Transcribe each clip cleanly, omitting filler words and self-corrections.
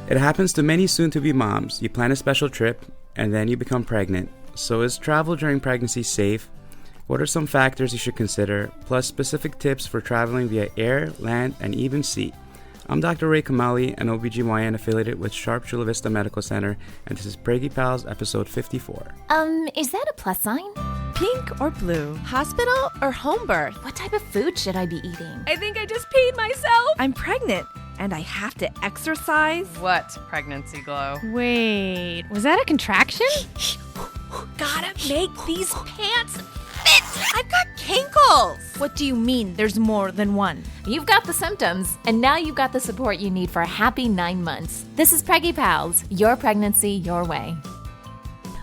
It happens to many soon-to-be moms. You plan a special trip, and then you become pregnant. So is travel during pregnancy safe? What are some factors you should consider, plus specific tips for traveling via air, land, and even sea? I'm Dr. Ray Kamali, an OBGYN affiliated with Sharp Chula Vista Medical Center, and this is Preggy Pals, episode 54. Is that a plus sign? Pink or blue? Hospital or home birth? What type of food should I be eating? I think I just peed myself. I'm pregnant, and I have to exercise. What pregnancy glow? Wait, was that a contraction? Gotta make these pants fit. I've got kinkles. What do you mean there's more than one? You've got the symptoms, and now you've got the support you need for a happy 9 months. This is Preggy Pals, your pregnancy, your way.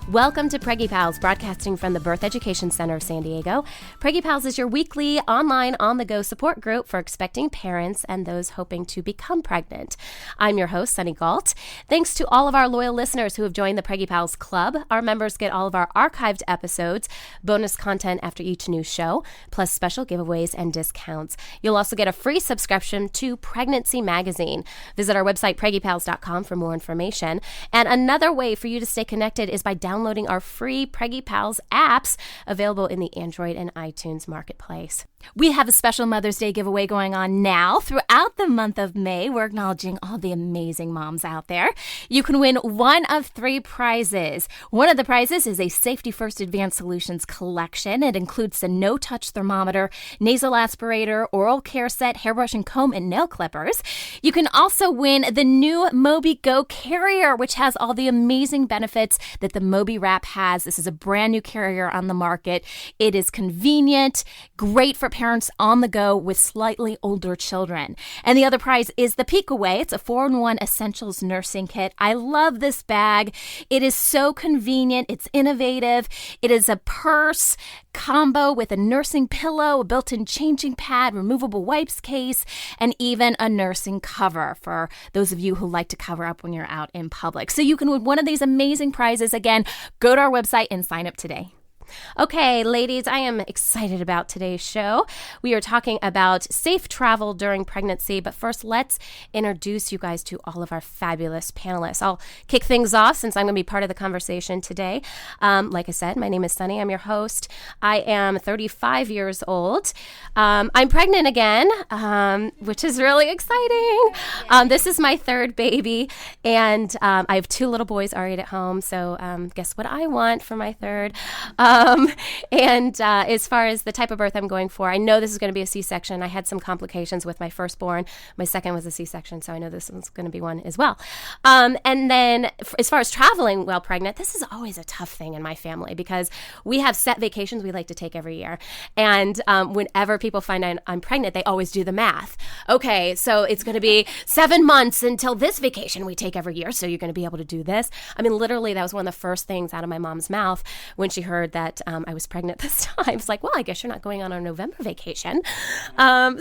Welcome to Preggy Pals, broadcasting from the Birth Education Center of San Diego. Preggy Pals is your weekly online on-the-go support group for expecting parents and those hoping to become pregnant. I'm your host, Sunny Galt. Thanks to all of our loyal listeners who have joined the Preggy Pals Club. Our members get all of our archived episodes, bonus content after each new show, plus special giveaways and discounts. You'll also get a free subscription to Pregnancy Magazine. Visit our website, preggypals.com, for more information. And another way for you to stay connected is by downloading our free Preggy Pals apps available in the Android and iTunes marketplace. We have a special Mother's Day giveaway going on now. Throughout the month of May, we're acknowledging all the amazing moms out there. You can win one of 3 prizes. One of the prizes is a Safety First Advanced Solutions collection. It includes the no-touch thermometer, nasal aspirator, oral care set, hairbrush and comb, and nail clippers. You can also win the new Moby Go carrier, which has all the amazing benefits that the Moby Wrap has. This is a brand new carrier on the market. It is convenient, great for parents on the go with slightly older children. And the other prize is the Peek Away. It's a 4-in-1 essentials nursing kit. I love this bag. It is so convenient. It's innovative. It is a purse combo with a nursing pillow, a built-in changing pad, removable wipes case, and even a nursing cover for those of you who like to cover up when you're out in public. So you can win one of these amazing prizes. Again, go to our website and sign up today. Okay, ladies, I am excited about today's show. We are talking about safe travel during pregnancy, but first, let's introduce you guys to all of our fabulous panelists. I'll kick things off since I'm going to be part of the conversation today. Like I said, my name is Sunny. I'm your host. I am 35 years old. I'm pregnant again, which is really exciting. This is my 3rd baby, and I have 2 little boys already at home, so guess what I want for my 3rd? As far as the type of birth I'm going for, I know this is going to be a C-section. I had some complications with my firstborn. My second was a C-section, so I know this one's going to be one as well. And then as far as traveling while pregnant, this is always a tough thing in my family because we have set vacations we like to take every year. And whenever people find out I'm pregnant, they always do the math. Okay, so it's going to be 7 months until this vacation we take every year, so you're going to be able to do this. I mean, literally, that was one of the first things out of my mom's mouth when she heard that I was pregnant this time. It's like, well, I guess you're not going on our November vacation. I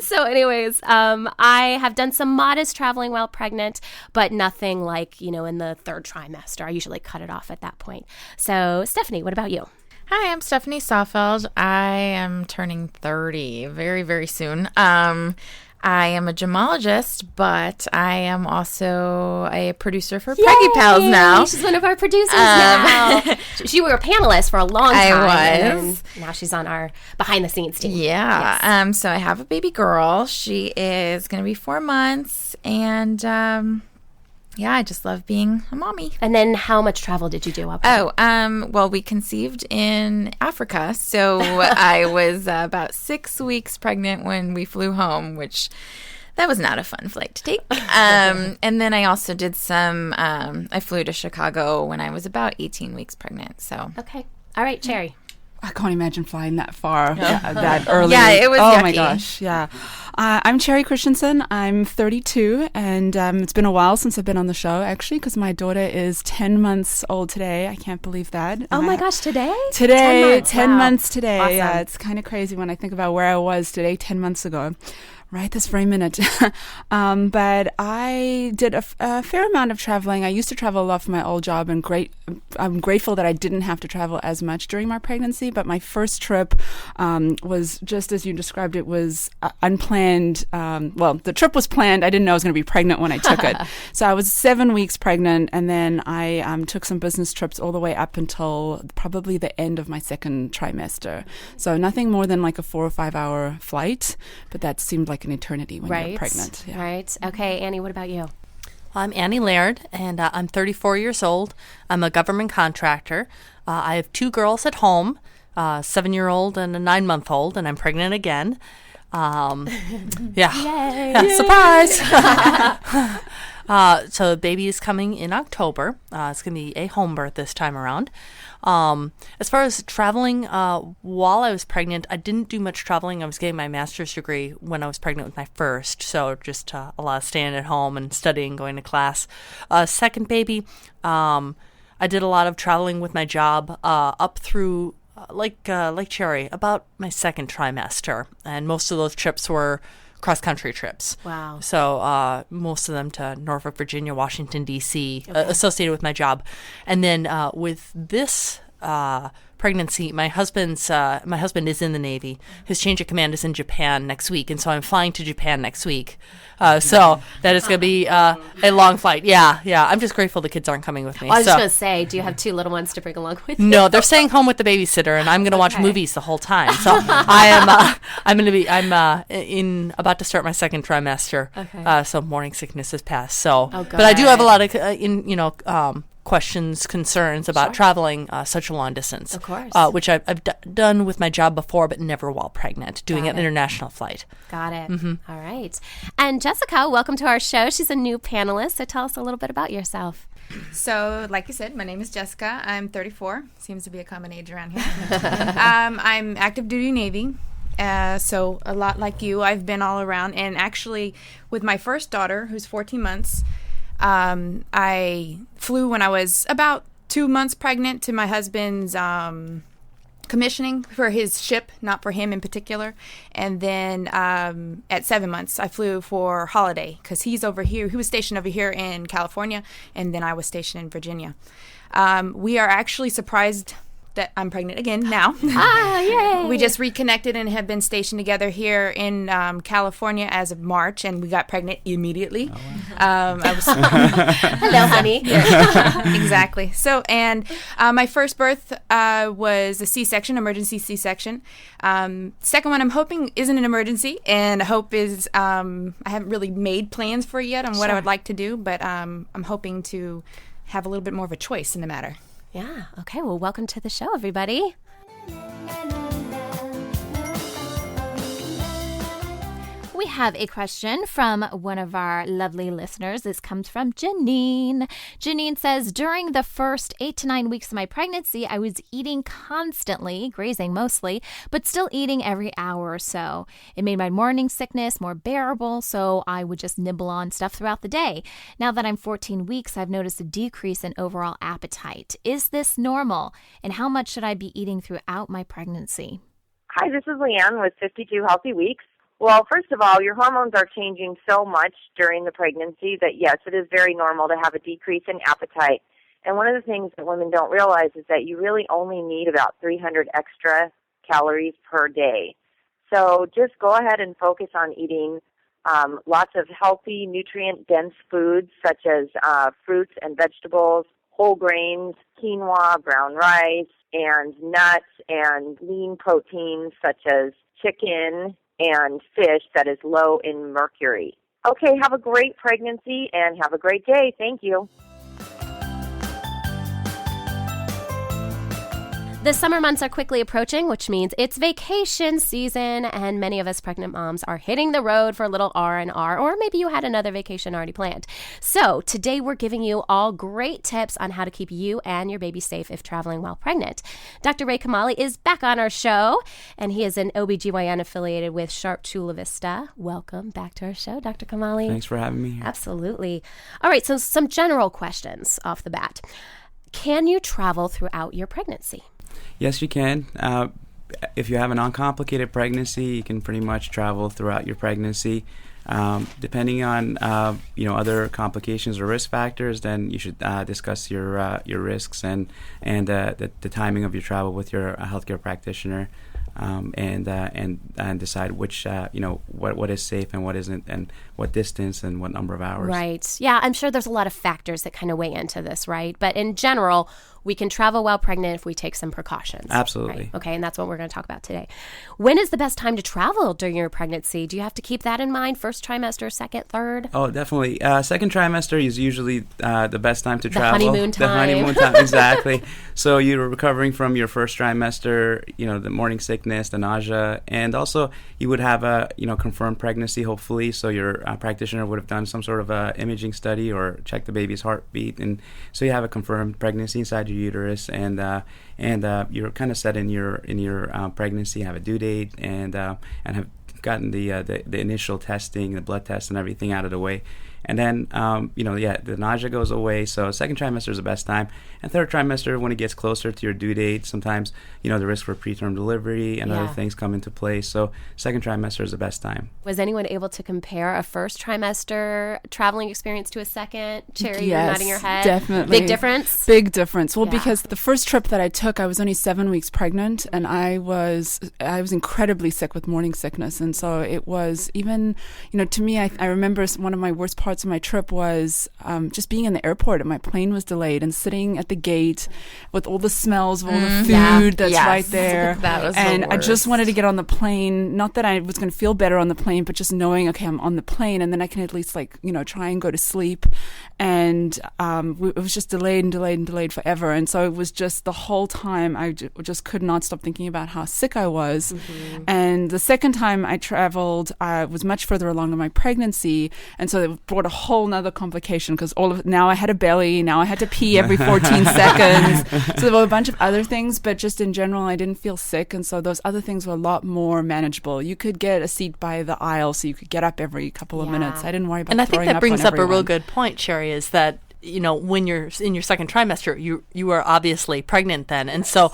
have done some modest traveling while pregnant, but nothing like, in the 3rd trimester. I usually cut it off at that point. So, Stephanie, what about you? Hi, I'm Stephanie Sawfeld. I am turning 30 very, very soon. I am a gemologist, but I am also a producer for Preggy Pals now. She's one of our producers now. She was a panelist for a long time. I was. And now she's on our behind-the-scenes team. Yeah. Yes. So I have a baby girl. She is going to be 4 months, and I just love being a mommy. And then how much travel did you do? Well, we conceived in Africa. So I was about 6 weeks pregnant when we flew home, which that was not a fun flight to take. And then I also did I flew to Chicago when I was about 18 weeks pregnant. So. Okay. All right, Cherry. I can't imagine flying that far, that early. Yeah, it was yucky. Oh, my gosh, yeah. I'm Cherry Christensen. I'm 32, and it's been a while since I've been on the show, actually, because my daughter is 10 months old today. I can't believe that. Oh, my gosh, today? Today, 10 wow. months today. Awesome. Yeah, it's kind of crazy when I think about where I was today 10 months ago. right this very minute. But I did a fair amount of traveling. I used to travel a lot for my old job, and I'm grateful that I didn't have to travel as much during my pregnancy. But my first trip was just as you described it, was unplanned. Well, the trip was planned. I didn't know I was going to be pregnant when I took it. So I was 7 weeks pregnant, and then I took some business trips all the way up until probably the end of my second trimester. So nothing more than like a 4 or 5 hour flight, but that seemed like an eternity when you're pregnant. Yeah. Right. Okay, Annie, what about you? I'm Annie Laird, and I'm 34 years old. I'm a government contractor. I have 2 girls at home, a 7-year-old and a 9-month-old, and I'm pregnant again. Yeah. Yay. Surprise! So the baby is coming in October. It's going to be a home birth this time around. As far as traveling, while I was pregnant, I didn't do much traveling. I was getting my master's degree when I was pregnant with my first, so just a lot of staying at home and studying, going to class. Second baby, I did a lot of traveling with my job up through like Cherry, about my second trimester, and most of those trips were cross-country trips. Wow. So most of them to Norfolk, Virginia, Washington, D.C., associated with my job. And then with this pregnancy, my husband is in the Navy. His change of command is in Japan next week, and so I'm flying to Japan next week. So that is going to be a long flight. Yeah. I'm just grateful the kids aren't coming with me. I was just going to say, do you have 2 little ones to bring along with you? No, they're staying home with the babysitter, and I'm going to watch movies the whole time. So I'm about to start my second trimester. Okay. So morning sickness has passed. So, but I do have a lot of questions, concerns about traveling such a long distance. Of course. Which I've done with my job before, but never while pregnant, doing an international flight. Got it. Mm-hmm. All right. And Jessica, welcome to our show. She's a new panelist, so tell us a little bit about yourself. So, like you said, my name is Jessica. I'm 34. Seems to be a common age around here. I'm active duty Navy. So a lot like you, I've been all around. And actually, with my first daughter, who's 14 months, I flew when I was about 2 months pregnant to my husband's commissioning for his ship, not for him in particular. And then at 7 months, I flew for holiday because he's over here. He was stationed over here in California, and then I was stationed in Virginia. We are actually surprised that I'm pregnant again now. Yay! We just reconnected and have been stationed together here in California as of March, and we got pregnant immediately. Hello, honey. Exactly. So, and my first birth was a C-section, emergency C-section. Second one, I'm hoping isn't an emergency, and hope is I haven't really made plans for it yet on what I would like to do, but I'm hoping to have a little bit more of a choice in the matter. Yeah. Okay. Well, welcome to the show, everybody. We have a question from one of our lovely listeners. This comes from Janine. Janine says, during the first 8 to 9 weeks of my pregnancy, I was eating constantly, grazing mostly, but still eating every hour or so. It made my morning sickness more bearable, so I would just nibble on stuff throughout the day. Now that I'm 14 weeks, I've noticed a decrease in overall appetite. Is this normal? And how much should I be eating throughout my pregnancy? Hi, this is Leanne with 52 Healthy Weeks. Well, first of all, your hormones are changing so much during the pregnancy that, yes, it is very normal to have a decrease in appetite. And one of the things that women don't realize is that you really only need about 300 extra calories per day. So just go ahead and focus on eating lots of healthy, nutrient-dense foods such as fruits and vegetables, whole grains, quinoa, brown rice, and nuts, and lean proteins such as chicken and fish that is low in mercury. Okay, have a great pregnancy and have a great day. Thank you. The summer months are quickly approaching, which means it's vacation season, and many of us pregnant moms are hitting the road for a little R&R, or maybe you had another vacation already planned. So today we're giving you all great tips on how to keep you and your baby safe if traveling while pregnant. Dr. Ray Kamali is back on our show, and he is an OBGYN affiliated with Sharp Chula Vista. Welcome back to our show, Dr. Kamali. Thanks for having me here. Absolutely. All right, so some general questions off the bat. Can you travel throughout your pregnancy? Yes, you can. if you have an uncomplicated pregnancy, you can pretty much travel throughout your pregnancy. Depending on other complications or risk factors, then you should discuss your risks and the timing of your travel with your healthcare practitioner, and decide which what is safe and what isn't, and what distance and what number of hours. Right. Yeah, I'm sure there's a lot of factors that kind of weigh into this, right? But in general, we can travel while pregnant if we take some precautions. Absolutely. Right? Okay, and that's what we're going to talk about today. When is the best time to travel during your pregnancy? Do you have to keep that in mind? First trimester, second, third? Oh, definitely. Second trimester is usually the best time to The travel. honeymoon time. The honeymoon time, exactly. So you're recovering from your first trimester, the morning sickness, the nausea, and also you would have a confirmed pregnancy, hopefully. So your practitioner would have done some sort of a imaging study or checked the baby's heartbeat, and so you have a confirmed pregnancy inside your uterus, and you're kind of set in your pregnancy, have a due date, and have gotten the initial testing, the blood test, and everything out of the way. And then, the nausea goes away. So second trimester is the best time. And third trimester, when it gets closer to your due date, sometimes, the risk for preterm delivery and other things come into play. So second trimester is the best time. Was anyone able to compare a first trimester traveling experience to a second? Cherry, you're Yes, nodding your head. definitely. Big difference? Big difference. Well, Yeah. because the first trip that I took, I was only 7 weeks pregnant, and I was incredibly sick with morning sickness. And so it was even, to me, I remember one of my worst parts of my trip was just being in the airport, and my plane was delayed, and sitting at the gate with all the smells of all the food that's Yes. right there. That was the and I just worst. wanted to get on the plane. Not that I was going to feel better on the plane, but just knowing, okay, I'm on the plane, and then I can at least try and go to sleep. And it was just delayed and delayed and delayed forever. And so it was just the whole time I just could not stop thinking about how sick I was. Mm-hmm. And the second time I traveled, I was much further along in my pregnancy, and so it brought a whole nother complication because now I had a belly, now I had to pee every 14 seconds. So there were a bunch of other things, but just in general, I didn't feel sick, and so those other things were a lot more manageable. You could get a seat by the aisle, so you could get up every couple of minutes. I didn't worry about. And I think throwing that brings on up a real everyone. good point, Sherry, is that when you're in your second trimester, you are obviously pregnant then, and so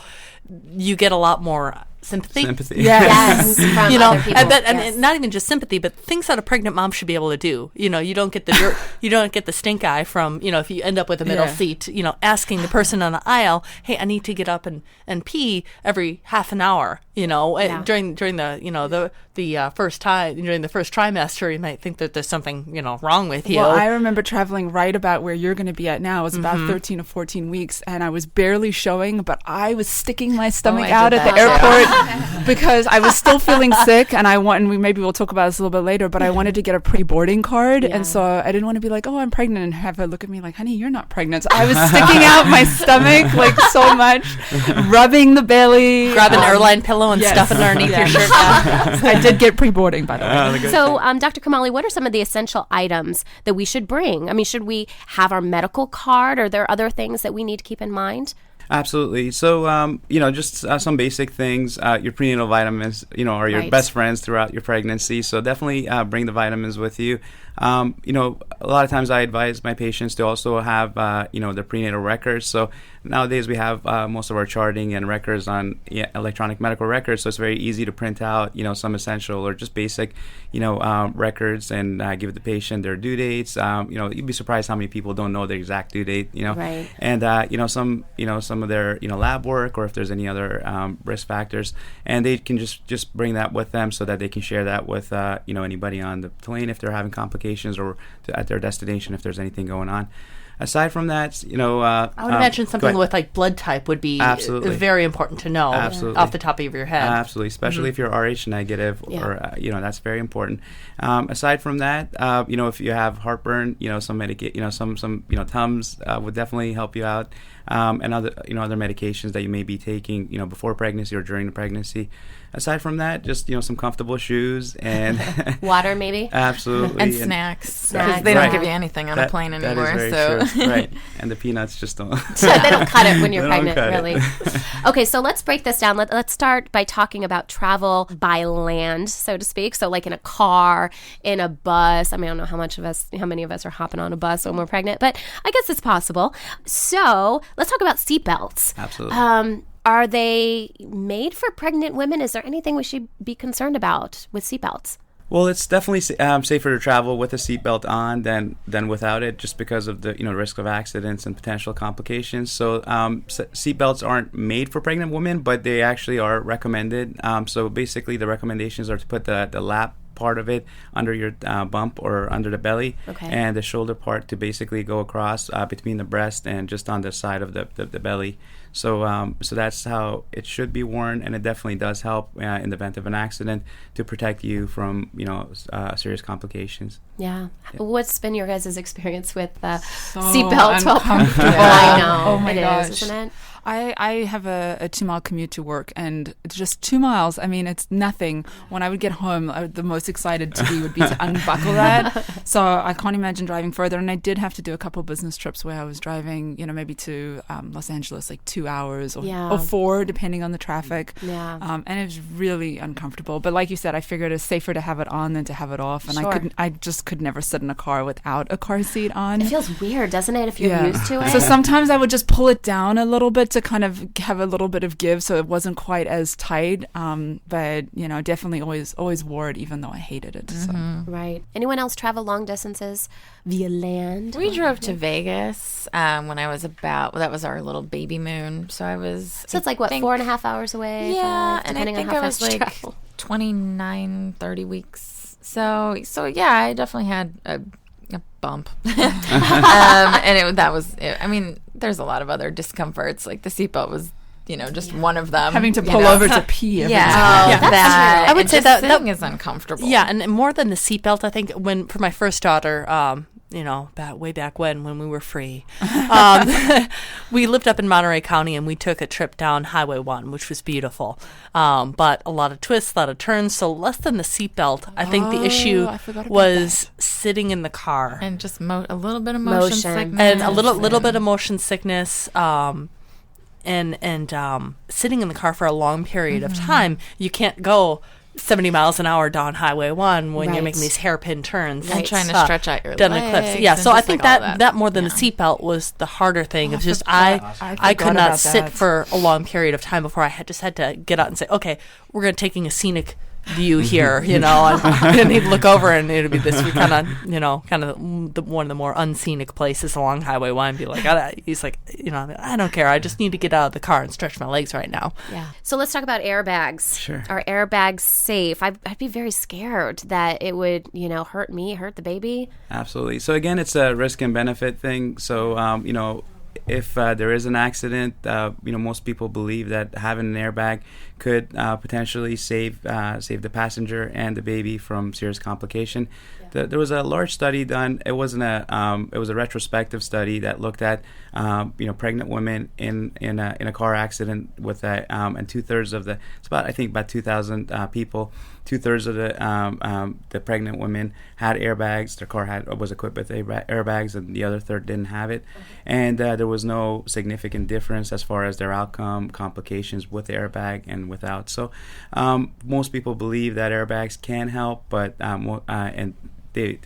you get a lot more sympathy. Yes. From other people. And not even just sympathy, but things that a pregnant mom should be able to do. You don't get the you don't get the stink eye from if you end up with a middle seat. Asking the person on the aisle, hey, I need to get up and pee every half an hour. During the first time during the first trimester, you might think that there's something wrong with you. Well, I remember traveling right about where you're going to be at now. It was about 13 or 14 weeks, and I was barely showing, but I was sticking my stomach out at the airport because I was still feeling sick, and maybe we'll talk about this a little bit later, but I wanted to get a pre-boarding card, and so I didn't want to be like, oh, I'm pregnant, and have her look at me like, honey, you're not pregnant. So I was sticking out my stomach so much, rubbing the belly. Grab an airline pillow and stuff it underneath your shirt. I did get pre-boarding, by the way. So, Dr. Kamali, what are some of the essential items that we should bring? I mean, should we have our medical card? Are there other things that we need to keep in mind? Absolutely. So, just some basic things. Your prenatal vitamins, are your best friends throughout your pregnancy. So definitely bring the vitamins with you. A lot of times I advise my patients to also have, their prenatal records. So nowadays we have most of our charting and records on electronic medical records. So it's very easy to print out, some essential or just basic, records and give the patient their due dates. You'd be surprised how many people don't know their exact due date, Right. And, some of their, lab work or if there's any other risk factors. And they can just bring that with them so that they can share that with, anybody on the plane if they're having complications or at their destination if there's anything going on. Aside from that, I would imagine something with like blood type would be Absolutely. very important to know off the top of your head. Absolutely, especially if you're Rh negative, or that's very important. Aside from that, if you have heartburn, some Tums would definitely help you out, and other other medications that you may be taking before pregnancy or during the pregnancy. Aside from that, just some comfortable shoes and Water, maybe. Absolutely, And snacks. Snacks. Because they don't Right. give you anything on a plane anymore. That is very true. Right, and the peanuts just don't. So they don't cut it when you're They don't pregnant, cut it. really. Okay, so let's break this down. Let's start by talking about travel by land, so to speak. So like in a car, in a bus. I mean, I don't know how many of us are hopping on a bus when we're pregnant, but I guess it's possible. So let's talk about seatbelts. Absolutely. Are they made for pregnant women? Is there anything we should be concerned about with seatbelts? Well, it's definitely safer to travel with a seatbelt on than without it, just because of the risk of accidents and potential complications. So seatbelts aren't made for pregnant women, but they actually are recommended. So basically, the recommendations are to put the lap part of it under your bump or under the belly, and the shoulder part to basically go across between the breast and just on the side of the belly. So that's how it should be worn, and it definitely does help in the event of an accident to protect you from serious complications. Yeah. What's been your guys' experience with So seatbelts? uncomfortable. I know. Oh my it gosh. is, isn't it? I have a 2-mile commute to work, and it's just 2 miles. I mean, it's nothing. When I would get home, the most excited to be would be to unbuckle that. So I can't imagine driving further. And I did have to do a couple business trips where I was driving, maybe to Los Angeles, like 2 hours or 4, depending on the traffic. Yeah. And it was really uncomfortable. But like you said, I figured it's safer to have it on than to have it off. And Sure. I just could never sit in a car without a car seat on. It feels weird, doesn't it, if you're used to it? So sometimes I would just pull it down a little bit to kind of have a little bit of give, so it wasn't quite as tight. But definitely always wore it, even though I hated it. So. Right. Anyone else travel long distances via land? We drove to Vegas when I was that was our little baby moon. So I was. So it's like, 4.5 hours away? Yeah, 5, and depending I think on how I was fast you like travel. 29, 30 weeks. So yeah, I definitely had a bump. And that was it. I mean, there's a lot of other discomforts. Like the seatbelt was, just one of them. Having to pull over to pee. Every time. That. I would say that is uncomfortable. Yeah, and more than the seatbelt, I think for my first daughter, way back when we were free, we lived up in Monterey County, and we took a trip down Highway 1, which was beautiful. But a lot of twists, a lot of turns, so less than the seatbelt. I think the issue was sitting in the car. And just a little bit of motion sickness. And a little bit of motion sickness. And sitting in the car for a long period of time, you can't go 70 miles an hour down Highway 1 when you're making these hairpin turns. And trying to stretch out your down legs. the cliffs. Yeah, so I think that more than the seatbelt was the harder thing. It was just I could not sit for a long period of time before I had to get out and say, okay, we're taking a scenic view here, and then he'd look over and it'd be this kind of one of the more unscenic places along Highway 1 and be like, he's like, I don't care, I just need to get out of the car and stretch my legs right now. Yeah. So let's talk about airbags. Sure. Are airbags safe? I'd be very scared that it would, hurt me, hurt the baby. Absolutely. So again, it's a risk and benefit thing. So if there is an accident, most people believe that having an airbag could potentially save the passenger and the baby from serious complication. There was a large study done. It wasn't it was a retrospective study that looked at pregnant women in a car accident with and 2/3 of it's about 2,000 people. 2/3 of the pregnant women had airbags. Their car was equipped with airbags, and the other third didn't have it. And there was no significant difference as far as their outcome, complications with the airbag and without. So most people believe that airbags can help, but and they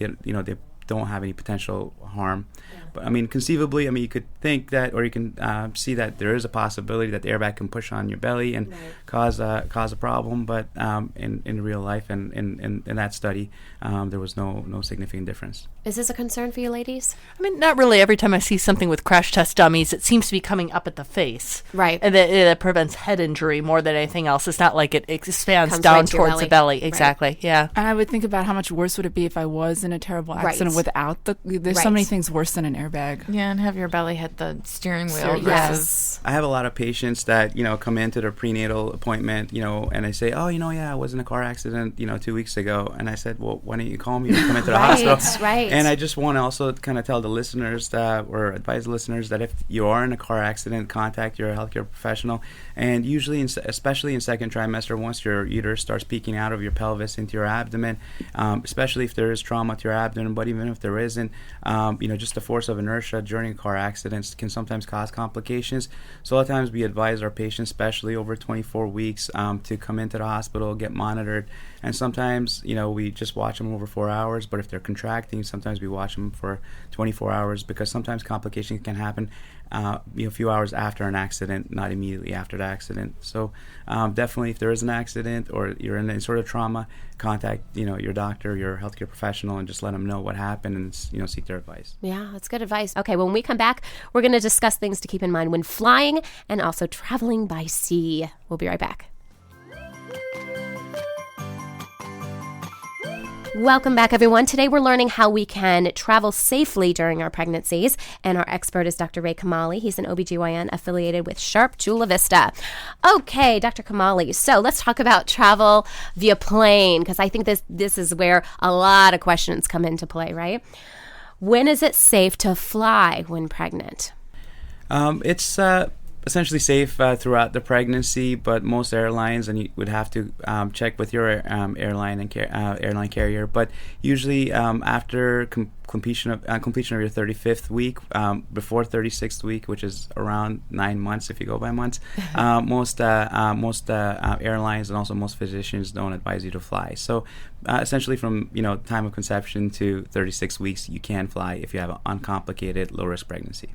don't have any potential harm. But I mean, conceivably, you could think that, or you can see that there is a possibility that the airbag can push on your belly and cause a problem. But in real life and in that study, there was no significant difference. Is this a concern for you ladies? Not really. Every time I see something with crash test dummies, it seems to be coming up at the face. Right. And it prevents head injury more than anything else. It's not like it expands Comes down right to your towards the belly. Exactly. Right. Yeah. And I would think about how much worse would it be if I was in a terrible accident without there's so many things worse than an airbag. Yeah, and have your belly hit the steering wheel. Steering versus Yes. I have a lot of patients that come into their prenatal appointment, and they say, "Oh, I was in a car accident, 2 weeks ago." And I said, "Well, why don't you call me or come into the hospital?" Right. And I just want to also kind of tell the listeners or advise the listeners that if you are in a car accident, contact your healthcare professional. And usually, especially in second trimester, once your uterus starts peeking out of your pelvis into your abdomen, especially if there is trauma to your abdomen, but even even if there isn't, just the force of inertia during car accidents can sometimes cause complications. So a lot of times we advise our patients, especially over 24 weeks, to come into the hospital, get monitored. And sometimes, we just watch them over 4 hours, but if they're contracting, sometimes we watch them for 24 hours, because sometimes complications can happen a few hours after an accident, not immediately after the accident. So definitely, if there is an accident or you're in any sort of trauma, contact your doctor, your healthcare professional, and just let them know what happened and seek their advice. Yeah, that's good advice. Okay, when we come back, we're going to discuss things to keep in mind when flying and also traveling by sea. We'll be right back. Welcome back, everyone. Today we're learning how we can travel safely during our pregnancies, and our expert is Dr. Ray Kamali. He's an OBGYN affiliated with Sharp Chula Vista. Okay, Dr. Kamali, so let's talk about travel via plane, because I think this is where a lot of questions come into play, right? When is it safe to fly when pregnant? It's essentially safe throughout the pregnancy, but most airlines, and you would have to check with your airline carrier, but usually after completion of your 35th week, before 36th week, which is around 9 months if you go by months, most airlines and also most physicians don't advise you to fly. So essentially from time of conception to 36 weeks, you can fly if you have an uncomplicated low-risk pregnancy.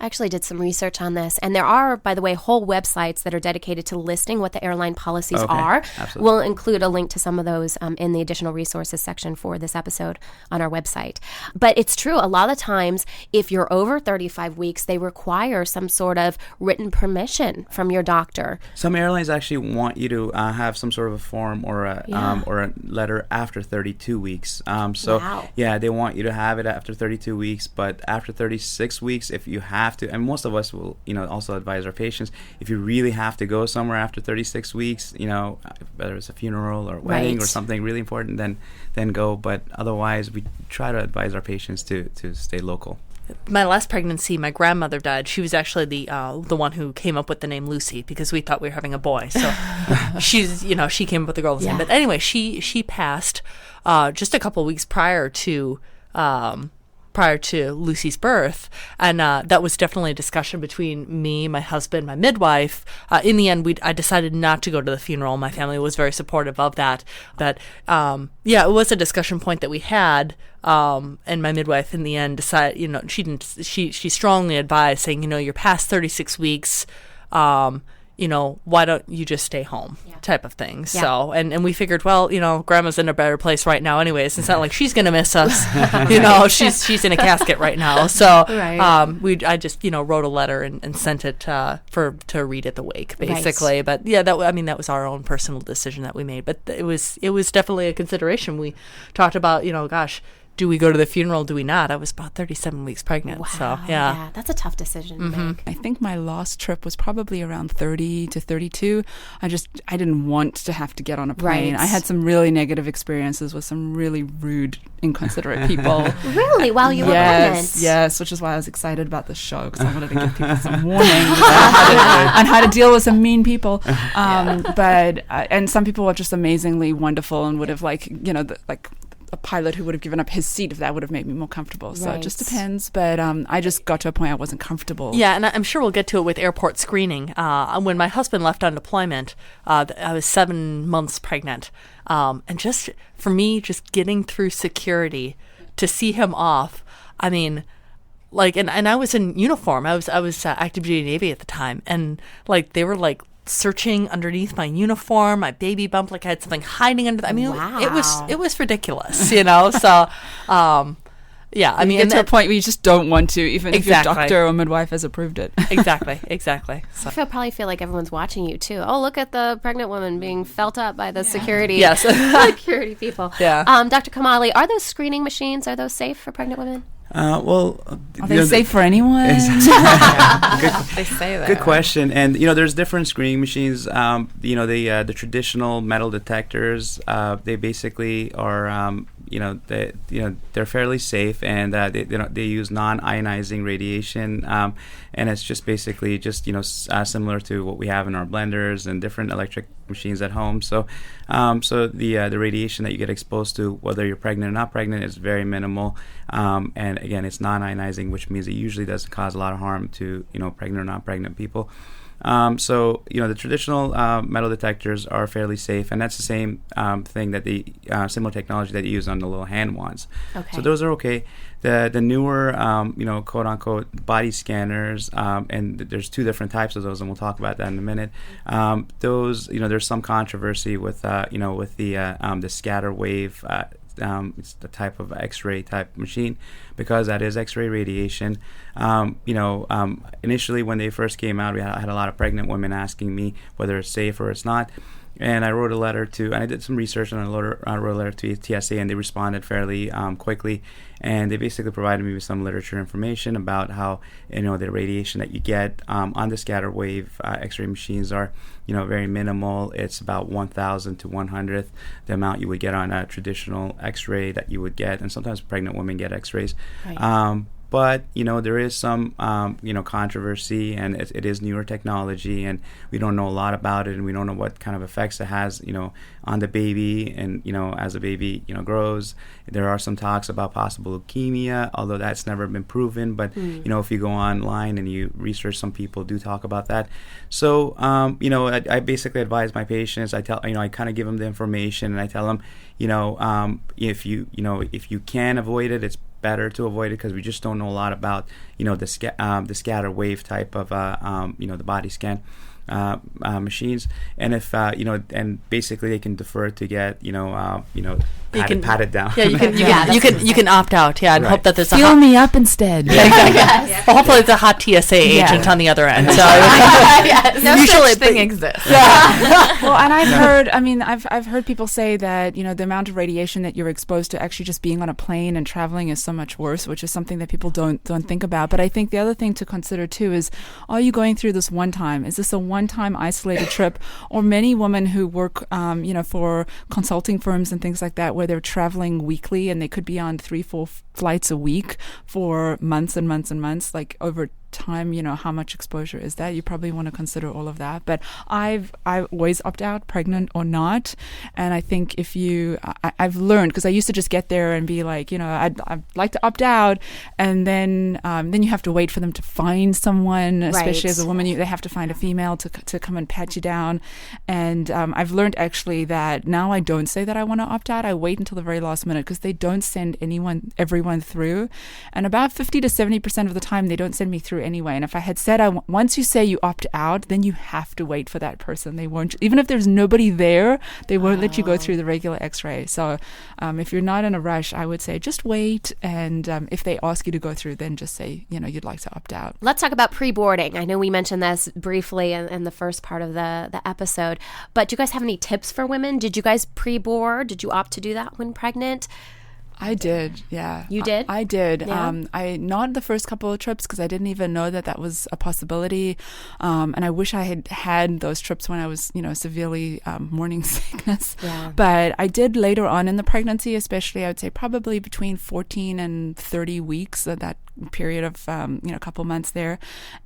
I actually did some research on this, and there are, by the way, whole websites that are dedicated to listing what the airline policies are. Absolutely. We'll include a link to some of those in the additional resources section for this episode on our website. But it's true, a lot of times, if you're over 35 weeks, they require some sort of written permission from your doctor. Some airlines actually want you to have some sort of a form or a letter after 32 weeks. Wow. Yeah, they want you to have it after 32 weeks, but after 36 weeks, if you have to, and most of us will, also advise our patients, if you really have to go somewhere after 36 weeks, whether it's a funeral or a wedding or something really important, then go. But otherwise, we try to advise our patients to stay local. My last pregnancy, my grandmother died. She was actually the one who came up with the name Lucy, because we thought we were having a boy. So she came up with the girl's name. But anyway, she passed just a couple of weeks prior to Lucy's birth, and that was definitely a discussion between me, my husband, my midwife. In the end, I decided not to go to the funeral. My family was very supportive of that. But it was a discussion point that we had, and my midwife in the end decided, she strongly advised, saying, you're past 36 weeks. Why don't you just stay home, type of thing. Yeah. So, and we figured, well, grandma's in a better place right now anyways. It's not like she's going to miss us. She's in a casket right now. So, I just, wrote a letter and sent it to read at the wake, basically. Right. But yeah, that was our own personal decision that we made. But it was definitely a consideration. We talked about, do we go to the funeral? Do we not? I was about 37 weeks pregnant. Wow. So, yeah. That's a tough decision to make. I think my last trip was probably around 30 to 32. I didn't want to have to get on a plane. Right. I had some really negative experiences with some really rude, inconsiderate people. Really? While you were pregnant? Yes, which is why I was excited about this show, because I wanted to give people some warning on how to deal with some mean people. But and some people were just amazingly wonderful and would have a pilot who would have given up his seat if that would have made me more comfortable. So it just depends. But I just got to a point I wasn't comfortable. Yeah, and I'm sure we'll get to it with airport screening. When my husband left on deployment, I was 7 months pregnant. And just, for me, just getting through security to see him off, I mean, and I was in uniform. I was active duty Navy at the time. And, they were, searching underneath my uniform, my baby bump, I had something hiding under. Wow. It was ridiculous, So, I mean, you get to a point where you just don't want to, even if your Exactly. doctor or midwife has approved it. Exactly. So. I probably feel like everyone's watching you too. Oh, look at the pregnant woman being felt up by the security. Yes. security people. Yeah. Dr. Kamali, are those screening machines? Are those safe for pregnant women? Are they safe for anyone? They say that. Good question. And there's different screening machines. The traditional metal detectors. They basically are they're fairly safe, and they use non-ionizing radiation, and it's just basically just similar to what we have in our blenders and different electric machines at home. So the radiation that you get exposed to, whether you're pregnant or not pregnant, is very minimal, and again, it's non-ionizing, which means it usually doesn't cause a lot of harm to pregnant or not pregnant people. The traditional metal detectors are fairly safe, and that's the same thing that similar technology that you use on the little hand wands. Okay. So those are okay. The newer, quote unquote, body scanners, and there's two different types of those, and we'll talk about that in a minute. Those, there's some controversy with the scatter wave. It's the type of X-ray type machine, because that is X-ray radiation. Initially when they first came out, I had a lot of pregnant women asking me whether it's safe or it's not. And I wrote a letter and I did some research, and I wrote a letter to TSA, and they responded fairly quickly. And they basically provided me with some literature information about how, the radiation that you get on the scatter wave X-ray machines are, very minimal. It's about 1,000 to 100th the amount you would get on a traditional X-ray that you would get. And sometimes pregnant women get X-rays. Right. But, there is some, controversy, and it is newer technology, and we don't know a lot about it, and we don't know what kind of effects it has, on the baby. And, as the baby, grows, there are some talks about possible leukemia, although that's never been proven. But, if you go online and you research, some people do talk about that. So, I basically advise my patients. I kind of give them the information, and I tell them, if you can avoid it, it's better to avoid it, because we just don't know a lot about the scatter wave type of the body scan machines. And if and basically they can defer to get pat it down. Yeah, you can opt out. Yeah, and right. hope that there's Fill me up instead. Yes. Well, hopefully it's a hot TSA agent on the other end. So no such thing exists. Well, and I've heard people say that the amount of radiation that you're exposed to actually just being on a plane and traveling is so much worse, which is something that people don't think about. But I think the other thing to consider too is, are you going through this one time? Is this a one-time isolated trip? Or many women who work for consulting firms and things like that, where they're traveling weekly, and they could be on 3-4 flights a week for months and months and months, like over time, how much exposure is that? You probably want to consider all of that. But I always opt out, pregnant or not. And I think if I've learned, because I used to just get there and be like, I'd like to opt out, and then you have to wait for them to find someone, especially as a woman. They have to find a female to come and pat you down. And I've learned actually that now I don't say that I want to opt out. I wait until the very last minute, because they don't send everyone through. And about 50 to 70% of the time, they don't send me through anyway. And if I had said, once you say you opt out, then you have to wait for that person. They won't, even if there's nobody there, they won't let you go through the regular X-ray. So if you're not in a rush, I would say just wait. And if they ask you to go through, then just say, you'd like to opt out. Let's talk about pre-boarding. I know we mentioned this briefly in the first part of the episode, but do you guys have any tips for women? Did you guys pre-board? Did you opt to do that when pregnant? I did, yeah. You did? I did. Yeah. I not the first couple of trips, because I didn't even know that was a possibility. And I wish I had those trips when I was, severely morning sickness. Yeah. But I did later on in the pregnancy, especially, I would say probably between 14 and 30 weeks, that period of, a couple months there.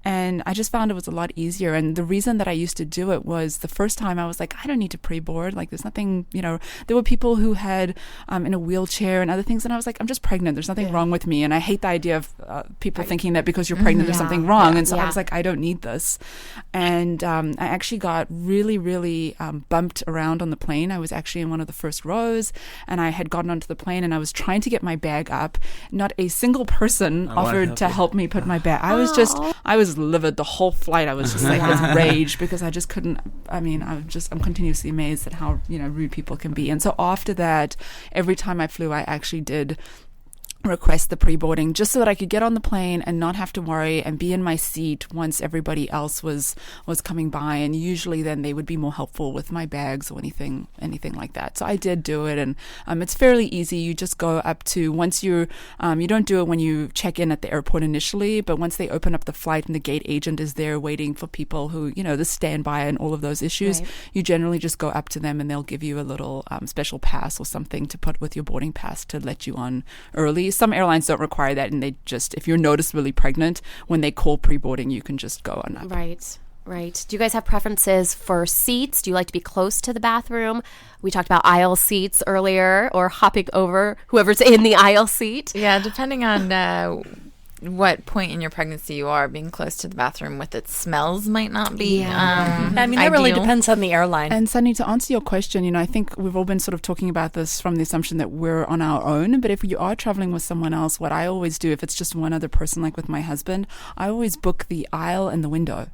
And I just found it was a lot easier. And the reason that I used to do it was, the first time I was like, I don't need to pre-board. Like, there's nothing, there were people who had in a wheelchair and other things. And I was like, I'm just pregnant. There's nothing wrong with me. And I hate the idea of people thinking that because you're pregnant, there's something wrong. And so I was like, I don't need this. And I actually got really, really bumped around on the plane. I was actually in one of the first rows, and I had gotten onto the plane, and I was trying to get my bag up. Not a single person offered to help me put my bag. I was livid the whole flight. I was just like with rage, because I just couldn't. I'm continuously amazed at how rude people can be. And so after that, every time I flew, I actually did request the pre-boarding just so that I could get on the plane and not have to worry and be in my seat once everybody else was coming by. And usually then they would be more helpful with my bags or anything like that. So I did do it, and it's fairly easy. You just go up to, once you don't do it when you check in at the airport initially, but once they open up the flight and the gate agent is there waiting for people who, the standby and all of those issues, you generally just go up to them and they'll give you a little special pass or something to put with your boarding pass to let you on early. Some airlines don't require that, and they just, if you're noticeably pregnant, when they call pre-boarding, you can just go on up. Right. Do you guys have preferences for seats? Do you like to be close to the bathroom? We talked about aisle seats earlier, or hopping over whoever's in the aisle seat. Yeah, depending on what point in your pregnancy you are, being close to the bathroom with its smells might not be that really depends on the airline. And Sunny, to answer your question, I think we've all been sort of talking about this from the assumption that we're on our own, but if you are traveling with someone else, what I always do, if it's just one other person, like with my husband, I always book the aisle and the window.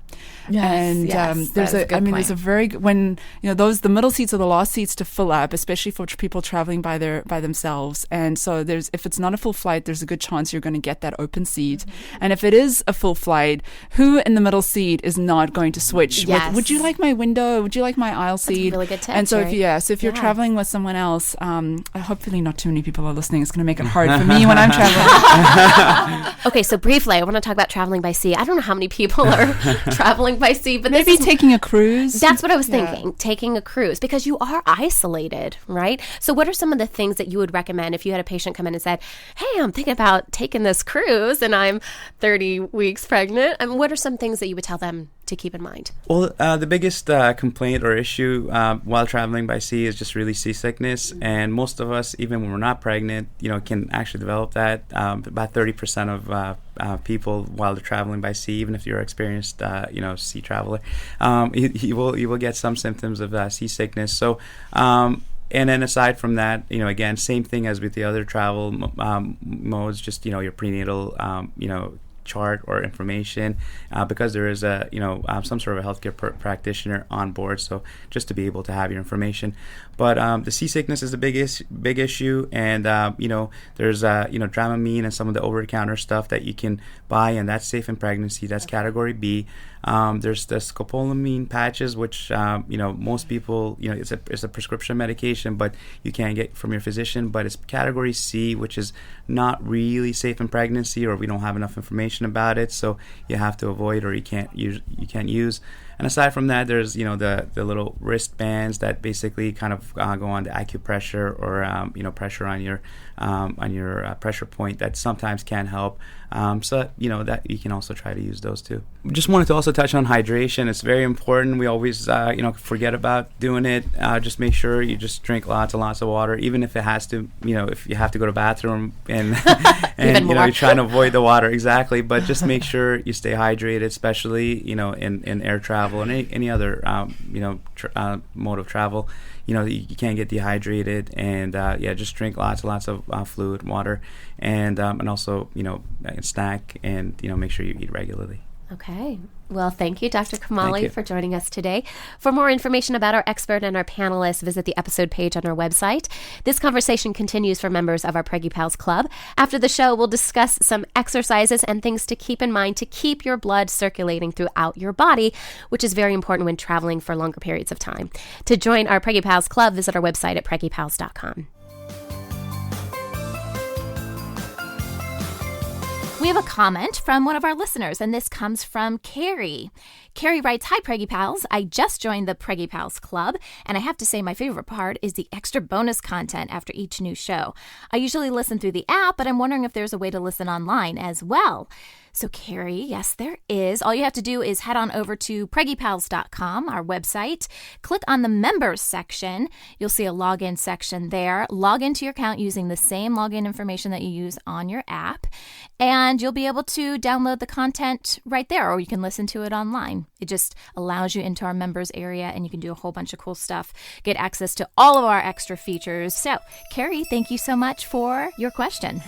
There's a very good, when the middle seats are the last seats to fill up, especially for people traveling by themselves. And so if it's not a full flight, there's a good chance you're going to get that open seat. And if it is a full flight, who in the middle seat is not going to switch with, would you like my window? Would you like my aisle seat? That's a really good tip. And so if you're traveling with someone else, hopefully not too many people are listening. It's going to make it hard for me when I'm traveling. Okay, so briefly, I want to talk about traveling by sea. I don't know how many people are traveling by sea, but maybe taking a cruise. That's what I was thinking, taking a cruise, because you are isolated, right? So what are some of the things that you would recommend if you had a patient come in and said, hey, I'm thinking about taking this cruise and I'm 30 weeks pregnant? I mean, what are some things that you would tell them to keep in mind? Well, the biggest complaint or issue while traveling by sea is just really seasickness. And most of us, even when we're not pregnant, can actually develop that. About 30% of people while they're traveling by sea, even if you're experienced, sea traveler, you will get some symptoms of seasickness. So, and then aside from that, again, same thing as with the other travel modes, just, your prenatal, chart or information, because there is some sort of a healthcare practitioner on board, so just to be able to have your information. But the seasickness is the big issue, and there's Dramamine and some of the over-the-counter stuff that you can buy, and that's safe in pregnancy. That's category B. There's the scopolamine patches, which most people, it's a prescription medication, but you can get from your physician. But it's category C, which is not really safe in pregnancy, or we don't have enough information about it, so you have to avoid, or you can't use. And aside from that, there's the little wristbands that basically kind of go on the acupressure, or pressure on your pressure point, that sometimes can help. So that you can also try to use those too. Just wanted to also touch on hydration. It's very important. We always forget about doing it. Just make sure you just drink lots and lots of water, even if it has to if you have to go to the bathroom and you're trying to avoid the water, exactly. But just make sure you stay hydrated, especially in air travel and any other mode of travel. You can't get dehydrated, and just drink lots of fluid, water, and also snack, and make sure you eat regularly. Okay. Well, thank you, Dr. Kamali, for joining us today. For more information about our expert and our panelists, visit the episode page on our website. This conversation continues for members of our Preggy Pals Club. After the show, we'll discuss some exercises and things to keep in mind to keep your blood circulating throughout your body, which is very important when traveling for longer periods of time. To join our Preggy Pals Club, visit our website at preggypals.com. We have a comment from one of our listeners, and this comes from Carrie. Carrie writes, "Hi, Preggy Pals. I just joined the Preggy Pals Club, and I have to say my favorite part is the extra bonus content after each new show. I usually listen through the app, but I'm wondering if there's a way to listen online as well." So, Carrie, yes, there is. All you have to do is head on over to preggypals.com, our website. Click on the members section. You'll see a login section there. Log into your account using the same login information that you use on your app, and you'll be able to download the content right there, or you can listen to it online. It just allows you into our members area, and you can do a whole bunch of cool stuff, get access to all of our extra features. So, Carrie, thank you so much for your question.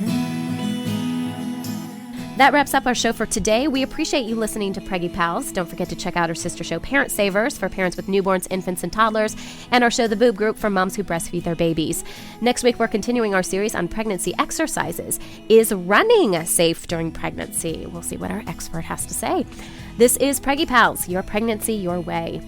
That wraps up our show for today. We appreciate you listening to Preggy Pals. Don't forget to check out our sister show, Parent Savers, for parents with newborns, infants, and toddlers, and our show, The Boob Group, for moms who breastfeed their babies. Next week, we're continuing our series on pregnancy exercises. Is running safe during pregnancy? We'll see what our expert has to say. This is Preggy Pals, your pregnancy, your way.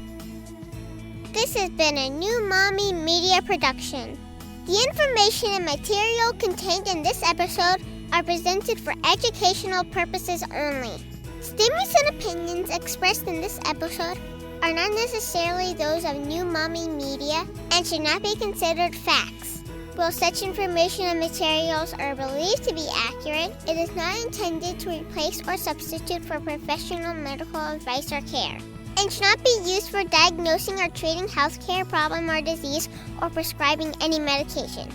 This has been a New Mommy Media production. The information and material contained in this episode are presented for educational purposes only. Statements and opinions expressed in this episode are not necessarily those of New Mommy Media and should not be considered facts. While such information and materials are believed to be accurate, it is not intended to replace or substitute for professional medical advice or care, and should not be used for diagnosing or treating healthcare problem or disease or prescribing any medication.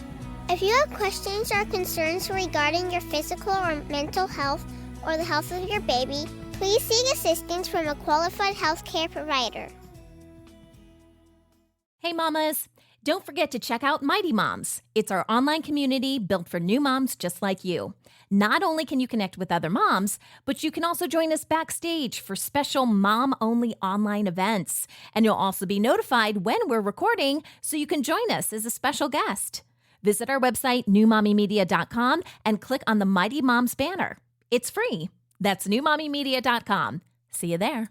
If you have questions or concerns regarding your physical or mental health or the health of your baby, please seek assistance from a qualified healthcare provider. Hey mamas, don't forget to check out Mighty Moms. It's our online community built for new moms just like you. Not only can you connect with other moms, but you can also join us backstage for special mom-only online events. And you'll also be notified when we're recording so you can join us as a special guest. Visit our website, newmommymedia.com, and click on the Mighty Moms banner. It's free. That's newmommymedia.com. See you there.